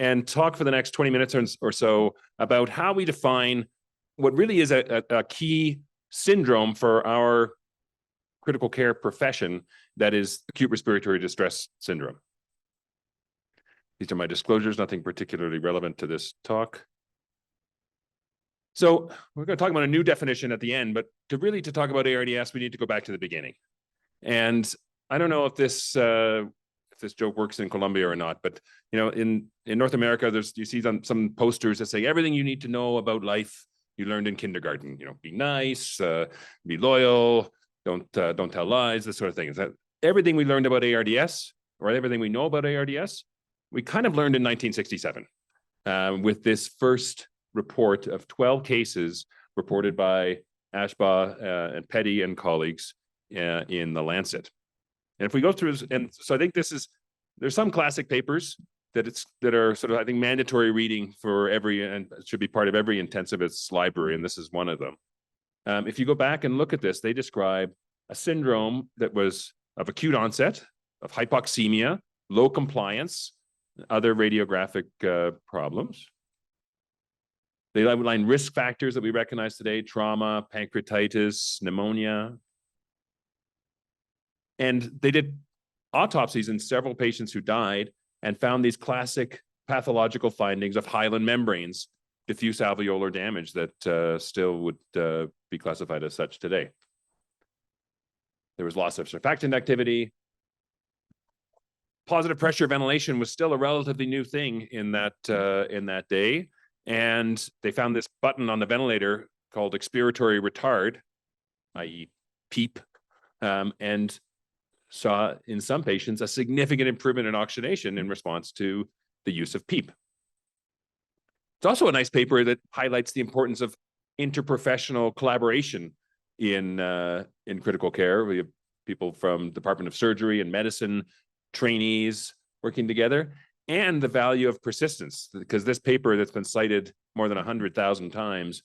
and talk for the next 20 minutes or so about how we define what really is a key syndrome for our critical care profession, that is acute respiratory distress syndrome. These are my disclosures, nothing particularly relevant to this talk. So we're going to talk about a new definition at the end, but to talk about ARDS, we need to go back to the beginning. And I don't know if this joke works in Colombia or not, but in North America, you see some posters that say everything you need to know about life you learned in kindergarten. Be nice, be loyal, don't tell lies, this sort of thing. Is that everything we learned about ARDS, or everything we know about ARDS? We kind of learned in 1967 with this first report of 12 cases reported by Ashbaugh and Petty and colleagues in the Lancet. And if we go through, and so I think there's some classic papers that are sort of, I think, mandatory reading for every, and should be part of every intensivist's library, and this is one of them. If you go back and look at this, they describe a syndrome that was of acute onset, of hypoxemia, low compliance, other radiographic problems. They outline risk factors that we recognize today: trauma, pancreatitis, pneumonia. And they did autopsies in several patients who died and found these classic pathological findings of hyaline membranes, diffuse alveolar damage that still would be classified as such today. There was loss of surfactant activity. Positive pressure ventilation was still a relatively new thing in that day. And they found this button on the ventilator called expiratory retard, i.e. PEEP, and saw in some patients a significant improvement in oxygenation in response to the use of PEEP. It's also a nice paper that highlights the importance of interprofessional collaboration in critical care. We have people from Department of Surgery and Medicine, trainees working together, and the value of persistence, because this paper that's been cited more than 100,000 times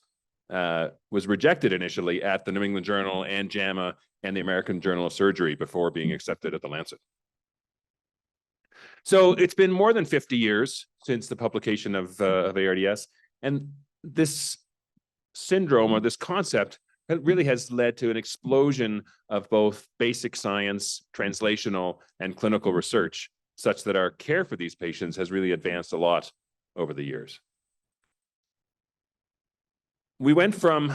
was rejected initially at the New England Journal and JAMA and the American Journal of Surgery before being accepted at the Lancet. So it's been more than 50 years since the publication of ARDS, and this syndrome, or this concept, really has led to an explosion of both basic science, translational, and clinical research, such that our care for these patients has really advanced a lot over the years. We went from,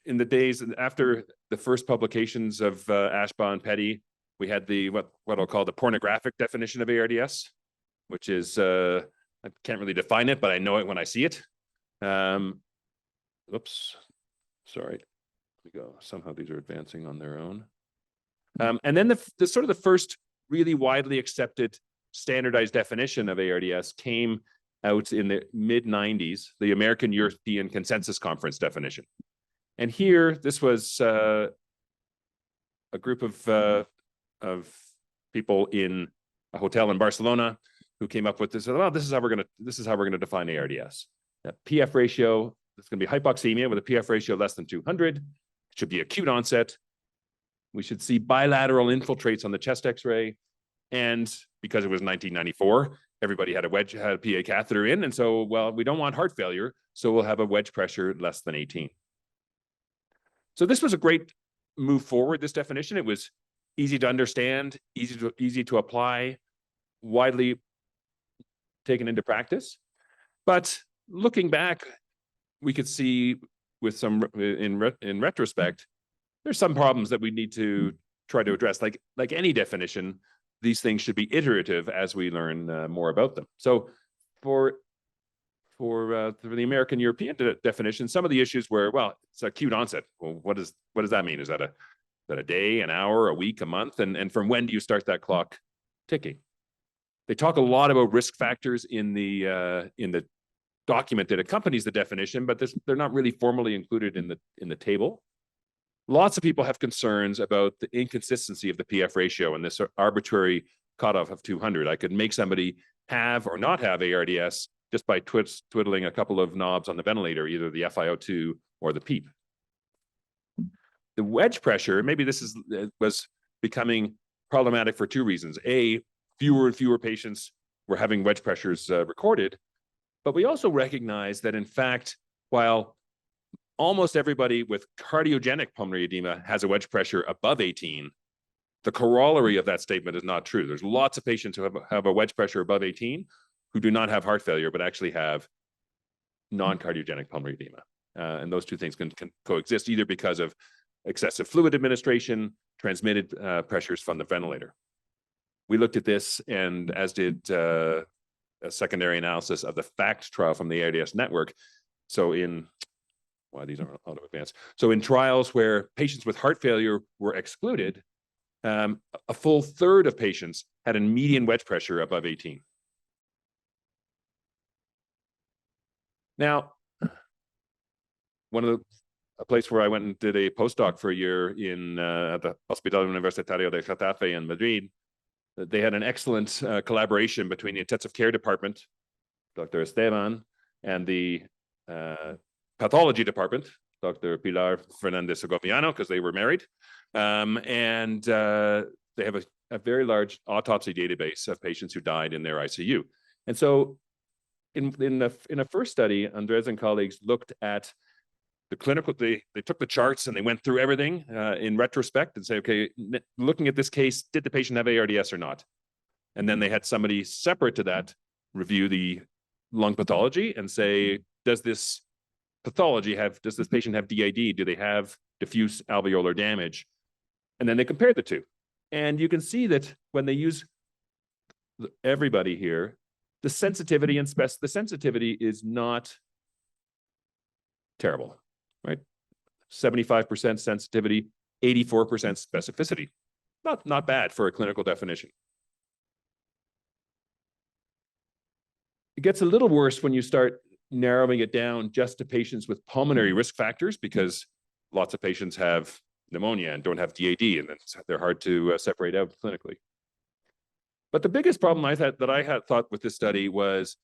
in the days after the first publications of Ashbaugh and Petty, we had what I'll call the pornographic definition of ARDS, which is, I can't really define it, but I know it when I see it. Oops, sorry. We go. Somehow these are advancing on their own. And then the sort of the first really widely accepted standardized definition of ARDS came out in the mid-90s, the American European Consensus Conference definition. And here, this was a group of people in a hotel in Barcelona who came up with this. Well, this is how we're going to define ARDS. A PF ratio, it's going to be hypoxemia with a PF ratio less than 200. It should be acute onset. We should see bilateral infiltrates on the chest X-ray. And because it was 1994, everybody had a PA catheter in. And so, well, we don't want heart failure, so we'll have a wedge pressure less than 18. So this was a great move forward, this definition. It was easy to understand, easy to apply, widely taken into practice. But looking back, we could see with some, in retrospect, there's some problems that we need to try to address. Like any definition, these things should be iterative as we learn more about them. So for the American European definition, some of the issues were, well, it's acute onset. Well, what does that mean? Is that a day, an hour, a week, a month? And from when do you start that clock ticking? They talk a lot about risk factors in the document that accompanies the definition, but they're not really formally included in the table. Lots of people have concerns about the inconsistency of the PF ratio and this arbitrary cutoff of 200. I could make somebody have or not have ARDS just by twiddling a couple of knobs on the ventilator, either the FiO2 or the PEEP. The wedge pressure, maybe this was becoming problematic for two reasons. A, fewer and fewer patients were having wedge pressures recorded. But we also recognize that, in fact, while almost everybody with cardiogenic pulmonary edema has a wedge pressure above 18, the corollary of that statement is not true. There's lots of patients who have a wedge pressure above 18 who do not have heart failure, but actually have non-cardiogenic pulmonary edema. And those two things can coexist, either because of excessive fluid administration, transmitted pressures from the ventilator. We looked at this, and as did a secondary analysis of the FACT trial from the ARDS network. So these aren't auto advanced. So in trials where patients with heart failure were excluded, a full third of patients had a median wedge pressure above 18. Now, a place where I went and did a postdoc for a year at the Hospital Universitario de Getafe in Madrid, they had an excellent collaboration between the intensive care department, Dr. Esteban, and the pathology department, Dr. Pilar Fernandez Segoviano, because they were married. And they have a very large autopsy database of patients who died in their ICU. And so in a first study, Andres and colleagues looked at the clinical, they took the charts and they went through everything in retrospect and say, okay, looking at this case, did the patient have ARDS or not? And then they had somebody separate to that review the lung pathology and say, does this patient have DID? Do they have diffuse alveolar damage? And then they compared the two. And you can see that when they use everybody here, the sensitivity is not terrible, right? 75% sensitivity, 84% specificity. Not bad for a clinical definition. It gets a little worse when you start narrowing it down just to patients with pulmonary risk factors, because lots of patients have pneumonia and don't have DAD, and they're hard to separate out clinically. But the biggest problem I had thought with this study was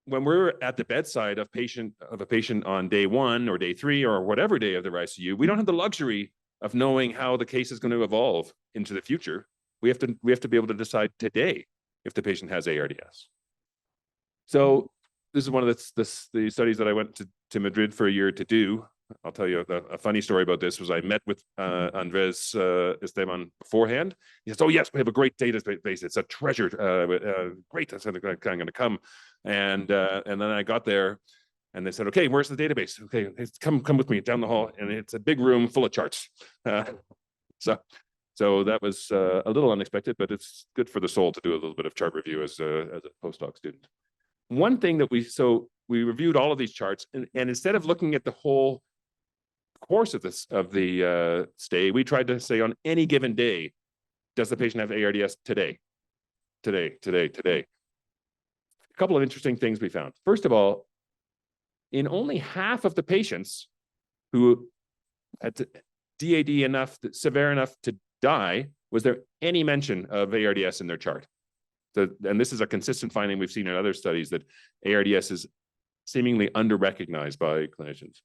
when we're at the bedside of a patient on day 1 or day 3 or whatever day of their ICU, we don't have the luxury of knowing how the case is going to evolve into the future. We have to be able to decide today if the patient has ARDS. So this is one of the studies that I went to Madrid for a year to do. I'll tell you a funny story about this. Was I met with Andres Esteban beforehand. He says, "Oh yes, we have a great database. It's a treasure. Great, that's going to come." And then I got there, and they said, "Okay, where's the database? Okay, come with me down the hall." And it's a big room full of charts. So that was a little unexpected, but it's good for the soul to do a little bit of chart review as a postdoc student. One thing that we reviewed all of these charts, and instead of looking at the whole course of the stay, we tried to say on any given day, does the patient have ARDS today? A couple of interesting things we found. First of all, in only half of the patients who had DAD severe enough to die, was there any mention of ARDS in their chart. And this is a consistent finding we've seen in other studies, that ARDS is seemingly under-recognized by clinicians.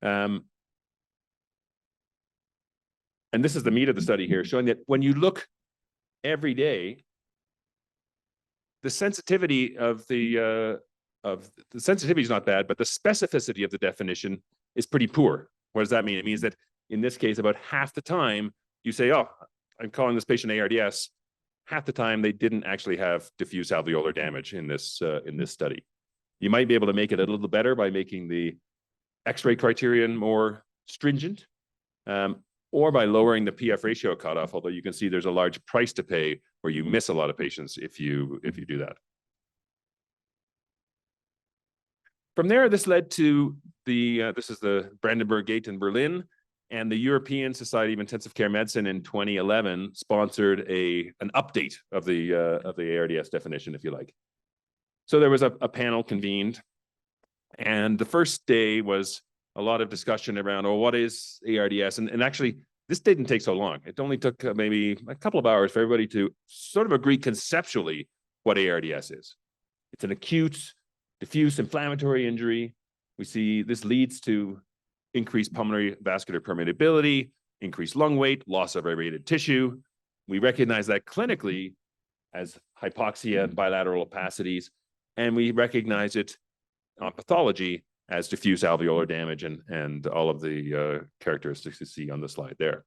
And this is the meat of the study here, showing that when you look every day, the sensitivity of the sensitivity is not bad, but the specificity of the definition is pretty poor. What does that mean? It means that in this case, about half the time you say, "Oh, I'm calling this patient ARDS." Half the time they didn't actually have diffuse alveolar damage in this study. You might be able to make it a little better by making the X-ray criterion more stringent, or by lowering the PF ratio cutoff, although you can see there's a large price to pay where you miss a lot of patients if you do that. From there, this led to this is the Brandenburg Gate in Berlin, and the European Society of Intensive Care Medicine in 2011 sponsored an update of the ARDS definition, if you like. So there was a panel convened, and the first day was a lot of discussion around, what is ARDS? And actually, this didn't take so long. It only took maybe a couple of hours for everybody to sort of agree conceptually what ARDS is. It's an acute, diffuse inflammatory injury. We see this leads to increased pulmonary vascular permeability, increased lung weight, loss of aerated tissue. We recognize that clinically as hypoxia and bilateral opacities, and we recognize it on pathology as diffuse alveolar damage and all of the characteristics you see on the slide there.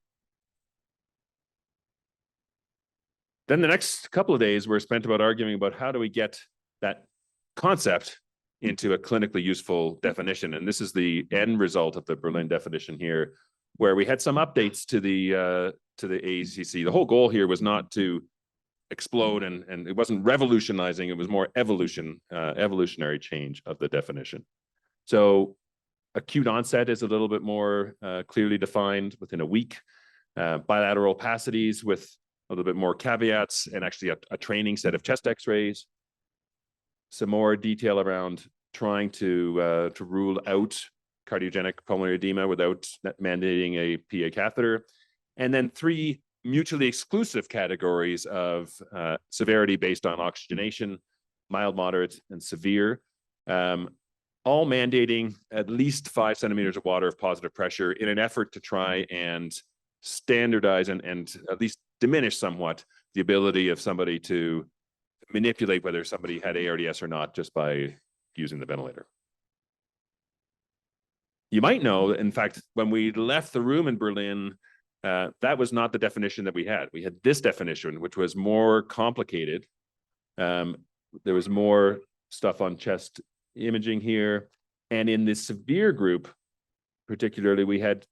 Then the next couple of days were spent about arguing about how do we get that concept into a clinically useful definition. And this is the end result of the Berlin definition here, where we had some updates to the AACC. The whole goal here was not to explode, and it wasn't revolutionizing, it was more evolutionary change of the definition. So acute onset is a little bit more clearly defined within a week. Bilateral opacities with a little bit more caveats, and actually a training set of chest x-rays. Some more detail around trying to rule out cardiogenic pulmonary edema without mandating a PA catheter. And then 3 mutually exclusive categories of severity based on oxygenation, mild, moderate, and severe, all mandating at least 5 centimeters of water of positive pressure in an effort to try and standardize and at least diminish somewhat the ability of somebody to manipulate whether somebody had ARDS or not just by using the ventilator. You might know, in fact, when we left the room in Berlin, that was not the definition that we had. We had this definition, which was more complicated. There was more stuff on chest imaging here. And in the severe group, particularly, we had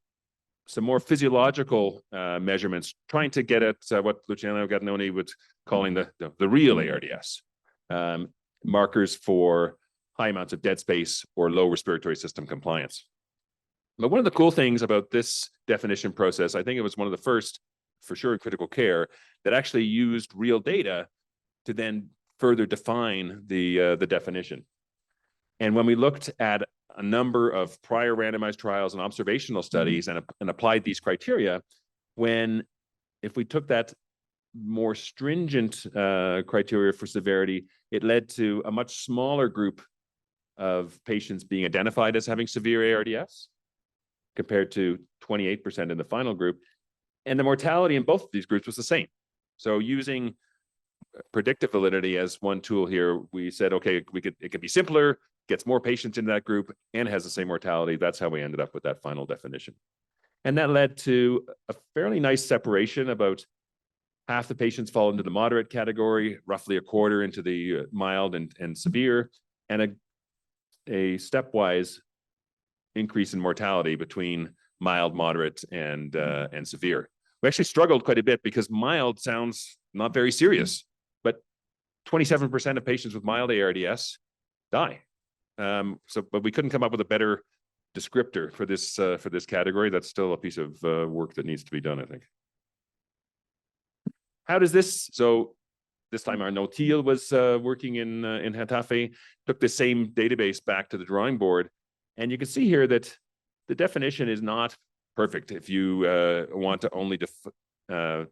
some more physiological measurements, trying to get at what Luciano Gattinoni was calling the real ARDS, markers for high amounts of dead space or low respiratory system compliance. But one of the cool things about this definition process, I think it was one of the first, for sure, in critical care, that actually used real data to then further define the definition. And when we looked at a number of prior randomized trials and observational studies and applied these criteria, if we took that more stringent criteria for severity, it led to a much smaller group of patients being identified as having severe ARDS, compared to 28% in the final group. And the mortality in both of these groups was the same. So using predictive validity as one tool here, we said, okay, it could be simpler, gets more patients into that group, and has the same mortality. That's how we ended up with that final definition. And that led to a fairly nice separation. About half the patients fall into the moderate category, roughly a quarter into the mild and severe, and a stepwise increase in mortality between mild, moderate, and severe. We actually struggled quite a bit because mild sounds not very serious, but 27% of patients with mild ARDS die. But we couldn't come up with a better descriptor for this category. That's still a piece of work that needs to be done, I think. How does this? So this time Arnaud Thiel was working in Getafe, took the same database back to the drawing board. And you can see here that the definition is not perfect if you want to only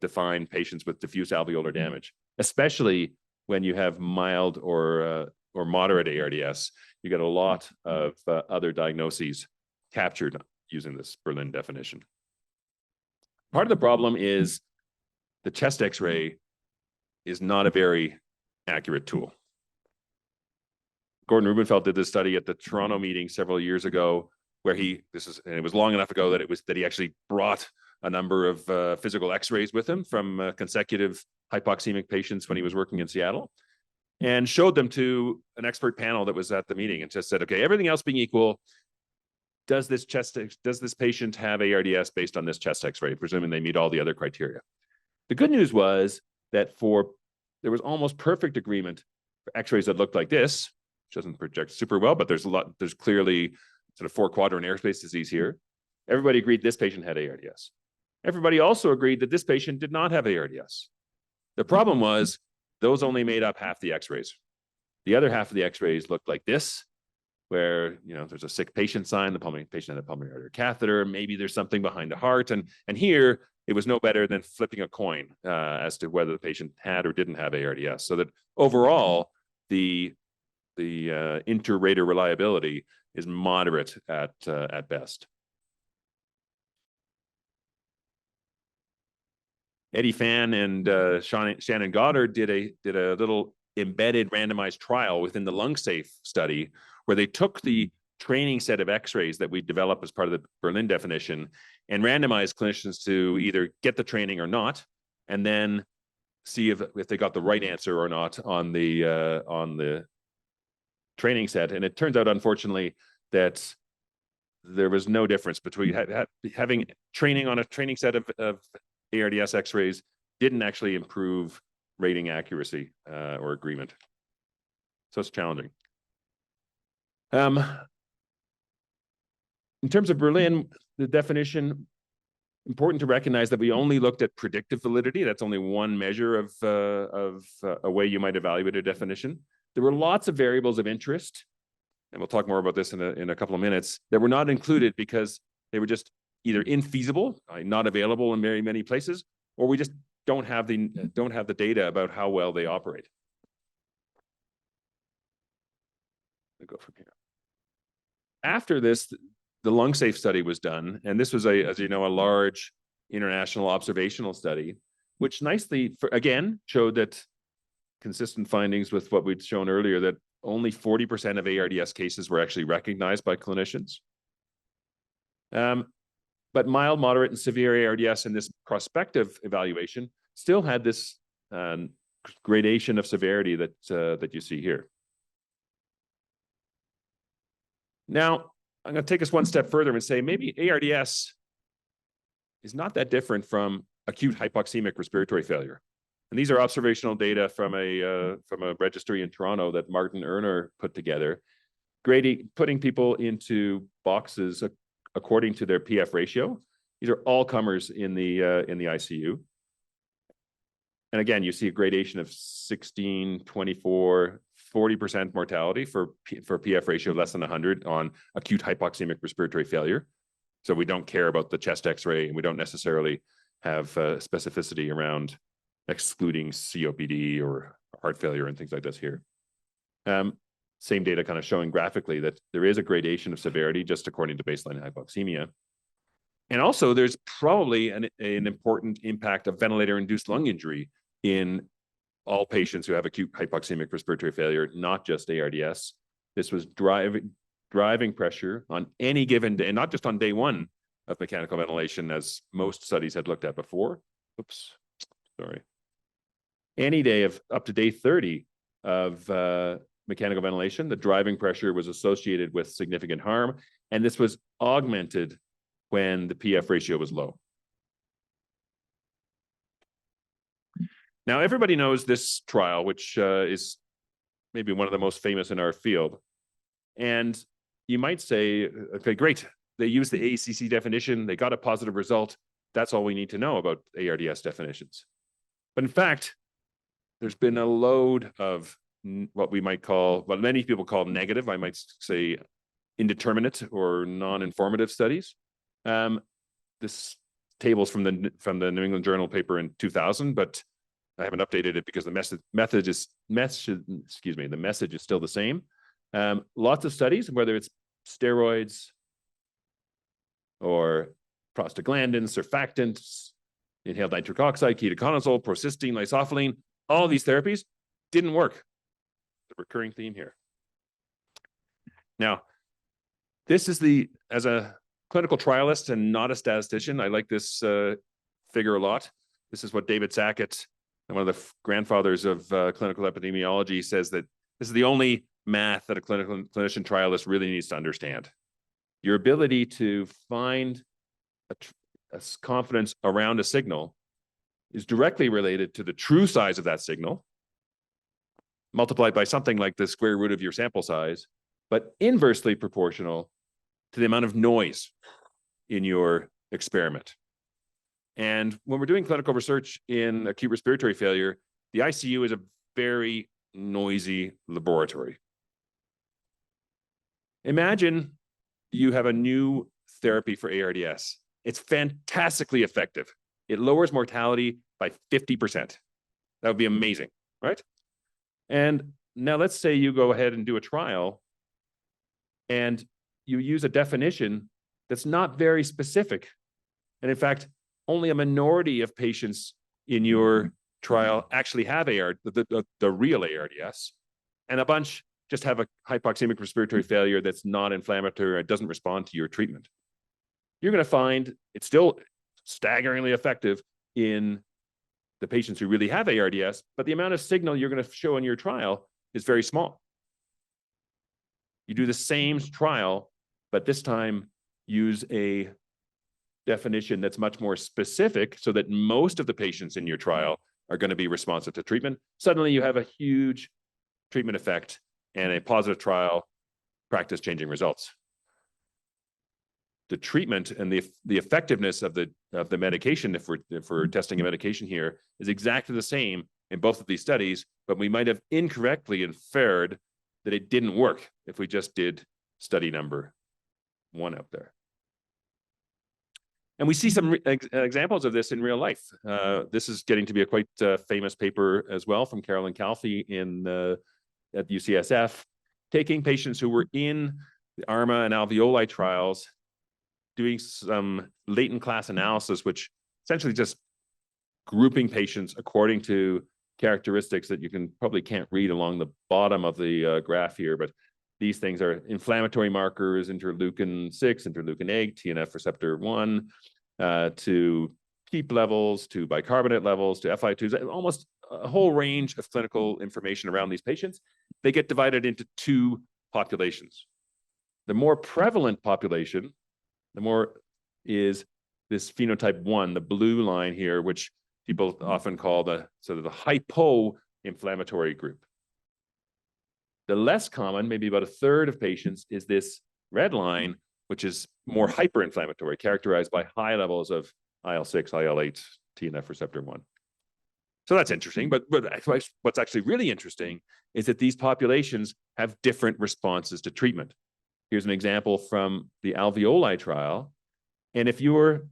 define patients with diffuse alveolar damage, especially when you have mild or moderate ARDS. You get a lot of other diagnoses captured using this Berlin definition. Part of the problem is the chest X-ray is not a very accurate tool. Gordon Rubenfeld did this study at the Toronto meeting several years ago, where and it was long enough ago that he actually brought a number of physical X-rays with him from consecutive hypoxemic patients when he was working in Seattle, and showed them to an expert panel that was at the meeting and just said, okay, everything else being equal, does this patient have ARDS based on this chest X-ray, presuming they meet all the other criteria? The good news was that there was almost perfect agreement for X-rays that looked like this, which doesn't project super well, but there's clearly sort of 4-quadrant airspace disease here. Everybody agreed this patient had ARDS. Everybody also agreed that this patient did not have ARDS. The problem was those only made up half the X-rays. The other half of the X-rays looked like this, where there's a sick patient sign, the patient had a pulmonary artery catheter, maybe there's something behind the heart, and here it was no better than flipping a coin as to whether the patient had or didn't have ARDS. So that overall, the inter-rater reliability is moderate at best. Eddie Fan and Shannon Goddard did a little embedded randomized trial within the LungSafe study, where they took the training set of X-rays that we developed as part of the Berlin definition and randomized clinicians to either get the training or not, and then see if they got the right answer or not on the training set. And it turns out, unfortunately, that there was no difference between having training on a training set of ARDS X-rays didn't actually improve rating accuracy or agreement. So it's challenging. In terms of Berlin, the definition, important to recognize that we only looked at predictive validity. That's only one measure of a way you might evaluate a definition. There were lots of variables of interest, and we'll talk more about this in a couple of minutes, that were not included because they were just either infeasible, not available in very many places, or we just don't have the data about how well they operate. We'll go from here. After this, the LungSafe study was done, and this was as you know, a large international observational study, which nicely, again, showed that consistent findings with what we'd shown earlier, that only 40% of ARDS cases were actually recognized by clinicians. But mild, moderate, and severe ARDS in this prospective evaluation still had this gradation of severity that you see here. Now, I'm going to take us one step further and say maybe ARDS is not that different from acute hypoxemic respiratory failure. And these are observational data from a registry in Toronto that Martin Erner put together, putting people into boxes according to their PF ratio. These are all comers in the ICU. And again, you see a gradation of 16, 24, 40% mortality for PF ratio less than 100 on acute hypoxemic respiratory failure. So we don't care about the chest X-ray, and we don't necessarily have specificity around excluding COPD or heart failure and things like this here. Same data kind of showing graphically that there is a gradation of severity just according to baseline hypoxemia. And also there's probably an important impact of ventilator-induced lung injury in all patients who have acute hypoxemic respiratory failure, not just ARDS. This was driving pressure on any given day, and not just on day one of mechanical ventilation, as most studies had looked at before. Oops, sorry. Any day of up to day 30 of mechanical ventilation, the driving pressure was associated with significant harm, and this was augmented when the PF ratio was low. Now, everybody knows this trial, which is maybe one of the most famous in our field. And you might say, okay, great. They used the ACC definition. They got a positive result. That's all we need to know about ARDS definitions. But in fact, there's been a load of what many people call negative, I might say indeterminate or non-informative studies. This table's from the New England Journal paper in 2000, but I haven't updated it because the message is still the same. Lots of studies, whether it's steroids or prostaglandins, surfactants, inhaled nitric oxide, ketoconazole, procystine, lisofylline, all these therapies didn't work. The recurring theme here. Now, this is as a clinical trialist and not a statistician, I like this figure a lot. This is what David Sackett, one of the grandfathers of clinical epidemiology, says, that this is the only math that a clinician trialist really needs to understand. Your ability to find a confidence around a signal is directly related to the true size of that signal, multiplied by something like the square root of your sample size, but inversely proportional to the amount of noise in your experiment. And when we're doing clinical research in acute respiratory failure, the ICU is a very noisy laboratory. Imagine you have a new therapy for ARDS. It's fantastically effective. It lowers mortality by 50%. That would be amazing, right? And now let's say you go ahead and do a trial and you use a definition that's not very specific. And in fact, only a minority of patients in your trial actually have the real ARDS, and a bunch just have a hypoxemic respiratory failure that's not inflammatory or doesn't respond to your treatment. You're going to find it's still staggeringly effective in the patients who really have ARDS, but the amount of signal you're going to show in your trial is very small. You do the same trial, but this time use a definition that's much more specific so that most of the patients in your trial are going to be responsive to treatment. Suddenly you have a huge treatment effect and a positive trial, practice-changing results. The treatment and the effectiveness of the medication, if we're testing a medication here, is exactly the same in both of these studies, but we might have incorrectly inferred that it didn't work if we just did study number 1 out there. And we see some examples of this in real life. This is getting to be a quite famous paper as well from Carolyn Calfee at UCSF, taking patients who were in the ARMA and alveoli trials, doing some latent class analysis, which essentially just grouping patients according to characteristics that you probably can't read along the bottom of the graph here, but these things are inflammatory markers, interleukin-6, interleukin-8, TNF receptor 1, to PEEP levels, to bicarbonate levels, to FI2s, almost a whole range of clinical information around these patients. They get divided into 2 populations. The more prevalent population, the more is this phenotype 1, the blue line here, which people often call the sort of the hypo-inflammatory group. The less common, maybe about a third of patients, is this red line, which is more hyperinflammatory, characterized by high levels of IL-6, IL-8, TNF receptor 1. So that's interesting, but what's actually really interesting is that these populations have different responses to treatment. Here's an example from the alveoli trial. And if you're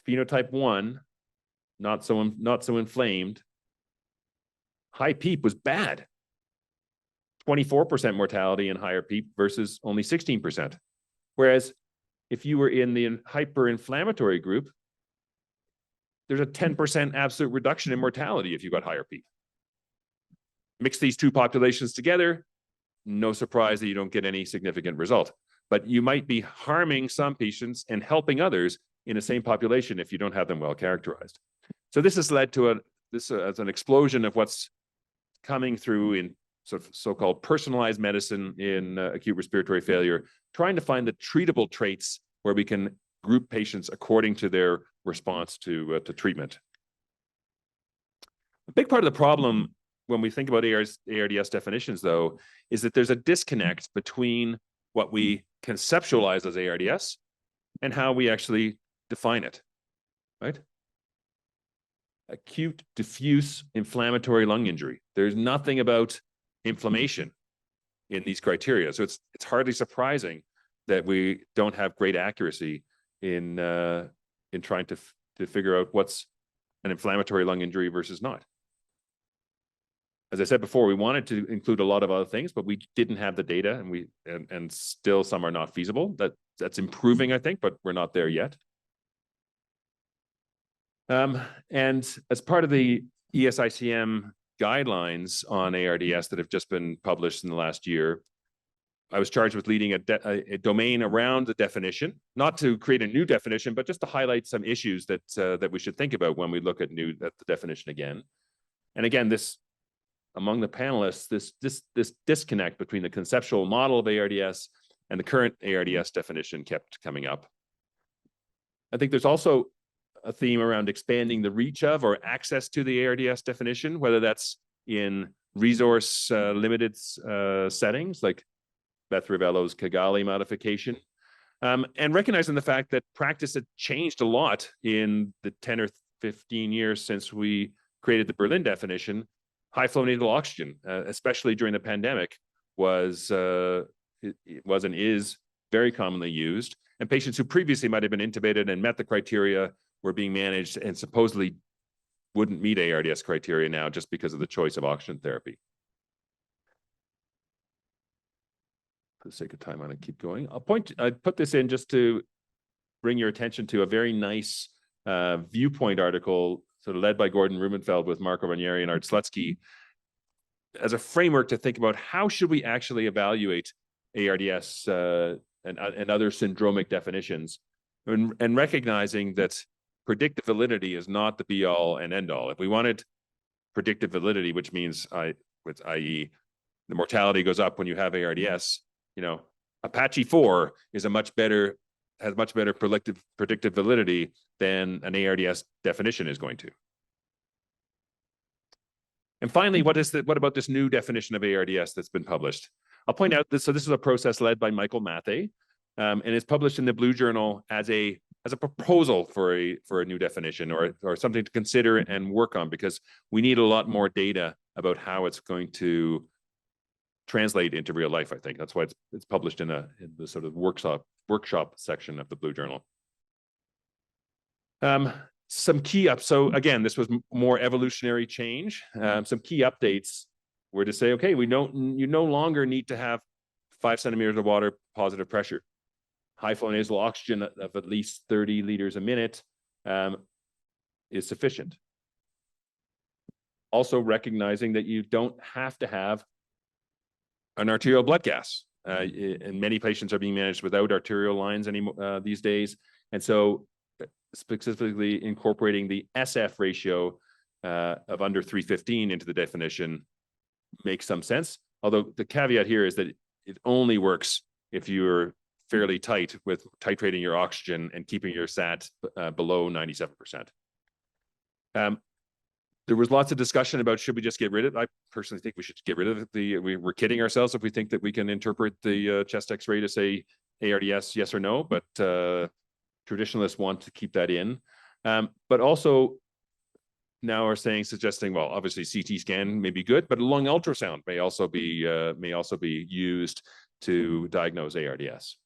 phenotype 1, not so inflamed, high PEEP was bad. 24% mortality in higher PEEP versus only 16%. Whereas if you were in the hyperinflammatory group, there's a 10% absolute reduction in mortality if you got higher PEEP. Mix these 2 populations together, no surprise that you don't get any significant result. But you might be harming some patients and helping others in the same population if you don't have them well characterized. So this has led to an explosion of what's coming through in sort of so-called personalized medicine in acute respiratory failure, trying to find the treatable traits where we can group patients according to their response to treatment. A big part of the problem when we think about ARDS definitions, though, is that there's a disconnect between what we conceptualize as ARDS and how we actually define it, right? Acute diffuse inflammatory lung injury. There's nothing about inflammation in these criteria. So it's hardly surprising that we don't have great accuracy in trying to figure out what's an inflammatory lung injury versus not. As I said before, we wanted to include a lot of other things, but we didn't have the data, and still some are not feasible. That's improving, I think, but we're not there yet. And as part of the ESICM guidelines on ARDS that have just been published in the last year, I was charged with leading a domain around the definition, not to create a new definition, but just to highlight some issues that we should think about when we look at the definition again. And again, among the panelists, this disconnect between the conceptual model of ARDS and the current ARDS definition kept coming up. I think there's also a theme around expanding the reach of or access to the ARDS definition, whether that's in resource limited settings like Beth Rivello's Kigali modification, and recognizing the fact that practice had changed a lot in the 10 or 15 years since we created the Berlin definition. High flow nasal oxygen, especially during the pandemic, was and is very commonly used. And patients who previously might have been intubated and met the criteria were being managed and supposedly wouldn't meet ARDS criteria now just because of the choice of oxygen therapy. For the sake of time, I'm going to keep going. I put this in just to bring your attention to a very nice viewpoint article sort of led by Gordon Rubenfeld with Marco Ranieri and Art Slutsky, as a framework to think about how should we actually evaluate ARDS and other syndromic definitions, and recognizing that predictive validity is not the be all and end all. If we wanted predictive validity, which means i.e. the mortality goes up when you have ARDS, Apache 4 is has much better predictive validity than an ARDS definition is going to. And finally, what about this new definition of ARDS that's been published? I'll point out this. So this is a process led by Michael Mathey, and it's published in the Blue Journal as a proposal for a new definition or something to consider and work on, because we need a lot more data about how it's going to translate into real life. I think that's why it's published in the sort of workshop section of the Blue Journal. Some key so again, this was more evolutionary change. Some key updates were to say, okay, you no longer need to have 5 centimeters of water positive pressure. High flow nasal oxygen of at least 30 liters a minute is sufficient. Also recognizing that you don't have to have an arterial blood gas. And many patients are being managed without arterial lines anymore these days. And so specifically incorporating the SF ratio of under 315 into the definition makes some sense. Although the caveat here is that it only works if you're fairly tight with titrating your oxygen and keeping your SAT below 97%. There was lots of discussion about should we just get rid of it. I personally think we should get rid of we're kidding ourselves if we think that we can interpret the chest X-ray to say ARDS yes or no, but traditionalists want to keep that in. But also now are suggesting, well, obviously CT scan may be good, but lung ultrasound may also be used to diagnose ARDS.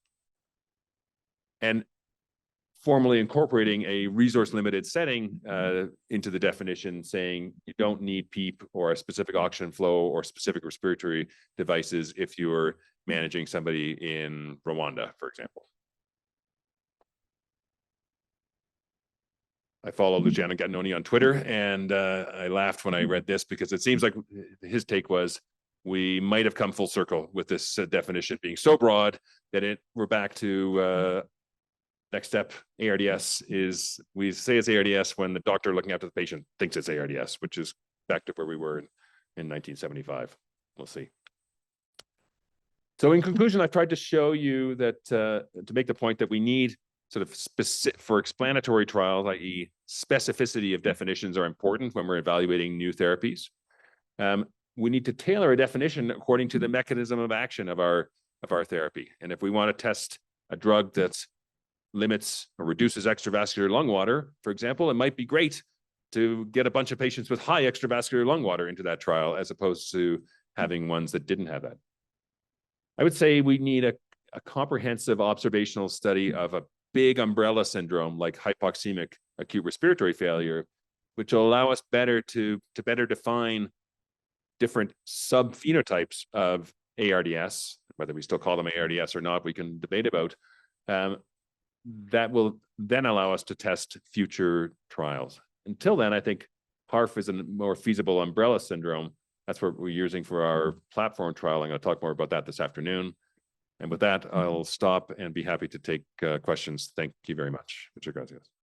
And formally incorporating a resource limited setting into the definition, saying you don't need PEEP or a specific oxygen flow or specific respiratory devices if you're managing somebody in Rwanda, for example. I follow Luciano Gattinoni on Twitter, and I laughed when I read this because it seems like his take was we might have come full circle with this definition being so broad that we're back to next step. ARDS is, we say it's ARDS when the doctor looking after the patient thinks it's ARDS, which is back to where we were in 1975. We'll see. So in conclusion, I've tried to show you that to make the point that we need sort of specific for explanatory trials, i.e. specificity of definitions are important when we're evaluating new therapies. We need to tailor a definition according to the mechanism of action of our therapy. And if we want to test a drug that limits or reduces extravascular lung water, for example, it might be great to get a bunch of patients with high extravascular lung water into that trial, as opposed to having ones that didn't have that. I would say we need a comprehensive observational study of a big umbrella syndrome like hypoxemic acute respiratory failure, which will allow us to better define different subphenotypes of ARDS, whether we still call them ARDS or not, we can debate about. That will then allow us to test future trials. Until then, I think HARF is a more feasible umbrella syndrome. That's what we're using for our platform trial. I'm going to talk more about that this afternoon. And with that, I'll stop and be happy to take questions. Thank you very much. Muchas gracias.